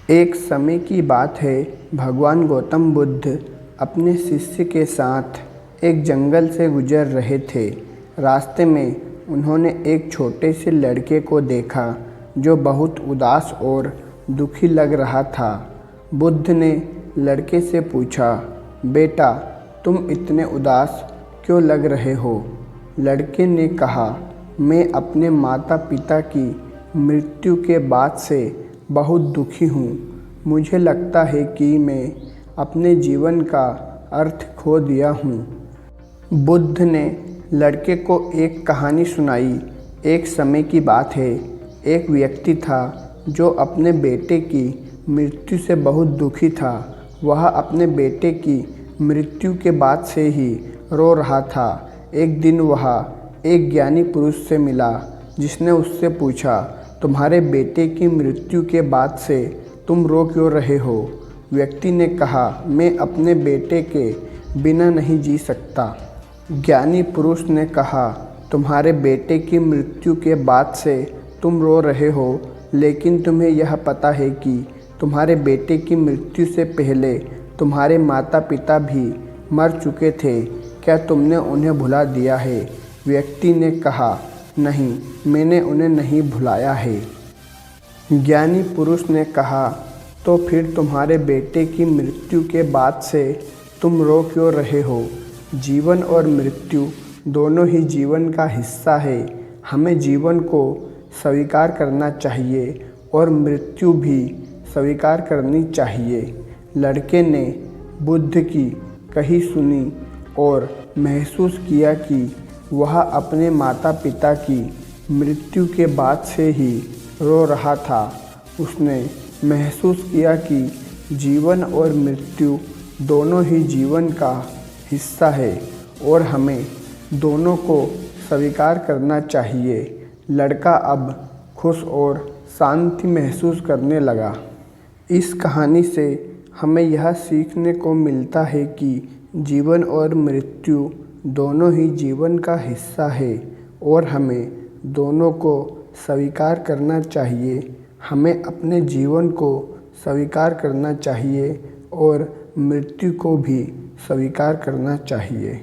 एक समय की बात है, भगवान गौतम बुद्ध अपने शिष्य के साथ एक जंगल से गुजर रहे थे। रास्ते में उन्होंने एक छोटे से लड़के को देखा जो बहुत उदास और दुखी लग रहा था। बुद्ध ने लड़के से पूछा, बेटा, तुम इतने उदास क्यों लग रहे हो? लड़के ने कहा, मैं अपने माता पिता की मृत्यु के बाद से बहुत दुखी हूँ। मुझे लगता है कि मैं अपने जीवन का अर्थ खो दिया हूँ। बुद्ध ने लड़के को एक कहानी सुनाई। एक समय की बात है, एक व्यक्ति था जो अपने बेटे की मृत्यु से बहुत दुखी था। वह अपने बेटे की मृत्यु के बाद से ही रो रहा था। एक दिन वह एक ज्ञानी पुरुष से मिला जिसने उससे पूछा, तुम्हारे बेटे की मृत्यु के बाद से तुम रो क्यों रहे हो? व्यक्ति ने कहा, मैं अपने बेटे के बिना नहीं जी सकता। ज्ञानी पुरुष ने कहा, तुम्हारे बेटे की मृत्यु के बाद से तुम रो रहे हो, लेकिन तुम्हें यह पता है कि तुम्हारे बेटे की मृत्यु से पहले तुम्हारे माता पिता भी मर चुके थे। क्या तुमने उन्हें भुला दिया है? व्यक्ति ने कहा, नहीं, मैंने उन्हें नहीं भुलाया है। ज्ञानी पुरुष ने कहा, तो फिर तुम्हारे बेटे की मृत्यु के बाद से तुम रो क्यों रहे हो? जीवन और मृत्यु दोनों ही जीवन का हिस्सा है। हमें जीवन को स्वीकार करना चाहिए और मृत्यु भी स्वीकार करनी चाहिए। लड़के ने बुद्ध की कही सुनी और महसूस किया कि वह अपने माता पिता की मृत्यु के बाद से ही रो रहा था। उसने महसूस किया कि जीवन और मृत्यु दोनों ही जीवन का हिस्सा है और हमें दोनों को स्वीकार करना चाहिए। लड़का अब खुश और शांति महसूस करने लगा। इस कहानी से हमें यह सीखने को मिलता है कि जीवन और मृत्यु दोनों ही जीवन का हिस्सा है और हमें दोनों को स्वीकार करना चाहिए। हमें अपने जीवन को स्वीकार करना चाहिए और मृत्यु को भी स्वीकार करना चाहिए।